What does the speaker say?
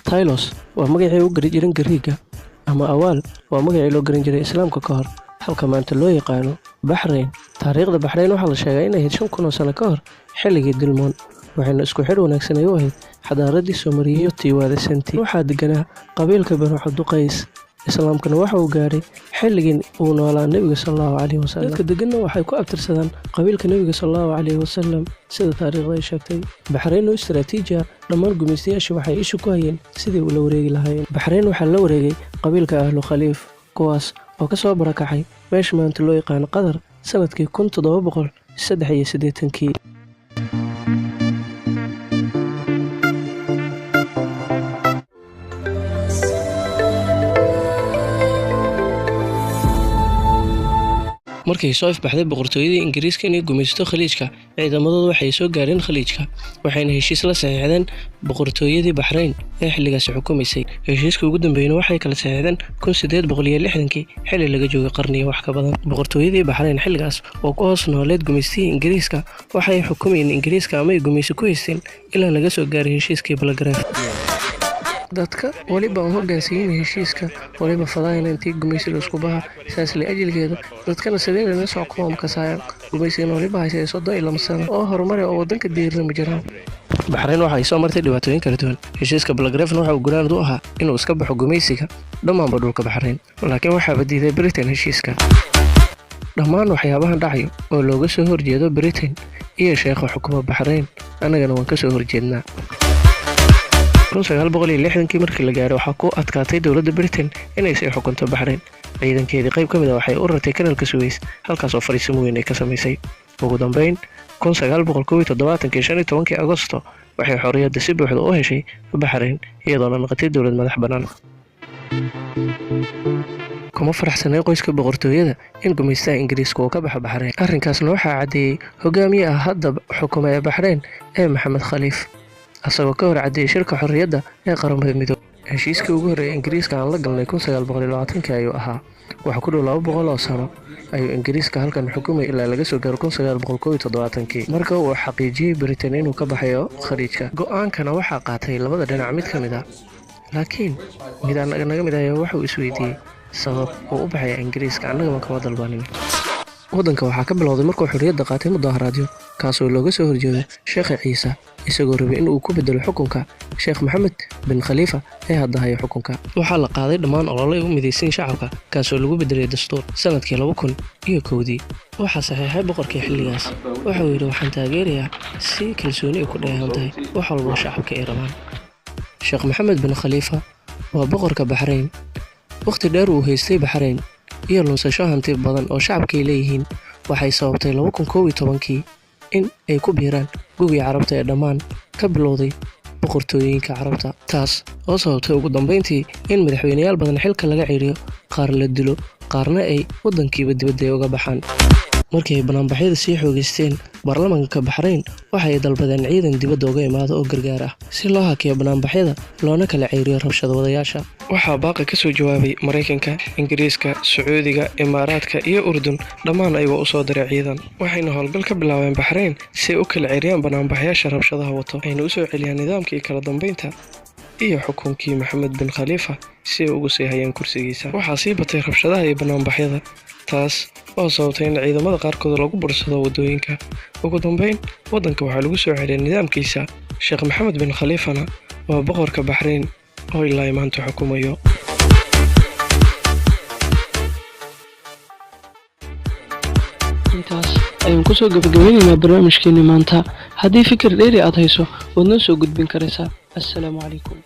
Tylos waa magacii u garan jiray Gariiga ama Awaal waa magacii loo garan jiray Islaamka ka hor halka maanta loo yaqaano Bahrain. Taariikhda Bahrain waxaa la sheegay inay 5,000 sano ka hor xilligii Dilmoon waxayna isku xidh wanaagsan u ahayd xadaaradii Soomaaliya iyo Tiwaadasanti. Waxaa deganaa qabiilka Banu Cabduqays. Islaamkana waxa uu gaaray xilligii uu noolaa Nabiga sallallahu alayhi wasallam. Dadka deganna waxay ku abtirsadaan qabiilka Nabiga sallallahu alayhi wasallam sida taariikhda ay sheegtay. Bahrain oo istiraatiiji ah dhammaan gumeystayaasha waxay ishu ku hayeen sidii uu la wareegi lahaayeen. Bahrain waxaa la wareegay qabiilka Ahlu Khaliif kuwaas oo ka soo barakacay meesha maanta loo yaqaan Qatar sanadkii 1783. markii soo ifbaxday boqortooyadii Ingiriiska inay gumaysto Khaliijka ciidamadoodu waxay soo gaareen Khaliijka waxayna heshiis la saxiixdeen boqortooyadii Bahrain ee xilligaas xukumaysay. heshiiska ugu dambeeyay waxay kala saxiixdeen 1860 xilli laga joogay qarniyo wax ka badan. boqortooyadii Bahrain xilligaas oo ku hoos nooleed gumaystii Ingiriiska waxay xukumayeen Ingiriiska ama gumaysi ku haysteen ilaa laga soo gaaray heshiiskii Belgrade. dadka waliba hoggaansiin heshiiska waliba fadayna intii gumaysiga isku baha saas la ajilgeeda dadkana sadeeyna soo qoom ka saayay gumaysiga waliba ay soo ilaa sano oo horumar oo wadanka diiran ma jiraan. Bahrain waxa ay soo martay dhibaatooyin kala duwan. heshiiska Belgrade waxa uu guraan u ahaa inuu iska baxo gumaysiga dhammaan dhulka Bahrain laakiin waxa badiday Britain heshiiska. dhammaan waxyaabaha dhacay oo looga soo horjeedo Britain iyo sheekha xukuumadda Bahrain anagana waan ka soo horjeednaa. 1960 markii la gaaray waxa ku adkaatay dawladda Britain inay sii xukunto Bahrain. ciidankeedii qayb ka mid ah waxay u ratay kanaalka Suez halkaas oo fariisimo weyn ay ka sameysay. ugu dambeyn 1917 Agoosto waxay xorriyadda si buuxda u heshay Bahrain iyadoo la noqotay dawlad madax bannaan. kuma faraxsanay qoyska boqortooyada in gumaystaha Ingiriiska uu ka baxo Bahrain. arrinkaasna waxaa cadeeyay hogaamiye ah hadda xukuumada Bahrain ee Maxamed Khaliif asagoo ka hor cadeeyay shirka xorriyadda ee qaramada midoobay. heshiiskii ugu horreeyay Ingiriiska aan la galnay 1920 ayuu ahaa waxa ku dhow 200 oo sano ayuu Ingiriiska halkan xukumay ilaa laga soo gaaro 1971 marka uu xaqiijiyay Britain inuu ka baxayo Khaliijka. go'aankana waxaa qaatay labada dhinac mid ka mid ah laakiin mid naga mid ah waxa uu isweydiiyay sabab uu u baxay Ingiriiska annaga kama dalbanin. wadanka waxaa ka bilowday markuu xorriyadda qaatay mudaharaadyo kaasoo looga soo horjeedo Sheekh Ciise isagoo rabay inuu ku bedelo xukunka Sheekh Mohammed bin Khalifa ee hadda haya xukunka. waxaa la qaaday dhammaan olole u midaysan shacabka kaasoo lagu bedelay dastuur sanadkii 2001 waxaa saxiixay boqorkii xilligaas waxa uu yiri waxaan taageerayaa si kalsooni ku dheehan tahay wax walba shacabka ay rabaan. Sheekh Mohammed bin Khalifa waa boqorka Bahrain waqti dheer uu haystay Bahrain iyo lunsasho hanti badan oo shacabka ay leeyihiin waxay sababtay 2011 in ay ku biiraan gugii Carabta ee dhammaan ka bilowday boqortooyinka Carabta taas oo sababtay ugu dambeyntii in madaxweynayaal badan xilka laga ciriyo qaar la dilo qaarna ay wadankiiba dibadda uga baxaan. markii ay banaanbaxyada sii xoogeysteen baarlamaanka Bahrain waxay dalbadeen ciidan dibadda uga imaado oo gargaar ah si loo hakiyo banaanbaxyada loona kala ciriyo rabshado wadayaasha. waxaa baaqa ka soo jawaabay Mareykanka, Ingiriiska, Sacuudiga, Imaaraadka iyo Urdun dhammaan ayagoo u soo diray ciidan. waxayna howlgal ka bilaabeen Bahrain si ay u kala ciriyaan banaanbaxyaasha rabshadaha wato ayna u soo celiyaan nidaamkii kala dambeynta iyo xukunkii Mohammed bin Khalifa si ay ugu sii hayaan kursigiisa. waxaa sii batay rabshadaha iyo banaanbaxyada taas oo sababtay in ciidamada qaarkood lagu bursado wadooyinka. ugu dambeyn wadanka waxaa lagu soo celiyay nidaamkiisa. Sheekh Mohammed bin Khalifana waa boqorka Bahrain oo ilaa maanta xukumayo. intaas ayaan ku soo gabagabaynaynaa barnaamijkeena maanta. haddii fikir dheeri aad hayso waad noo soo gudbin karaysaa. assalaamu calaykum.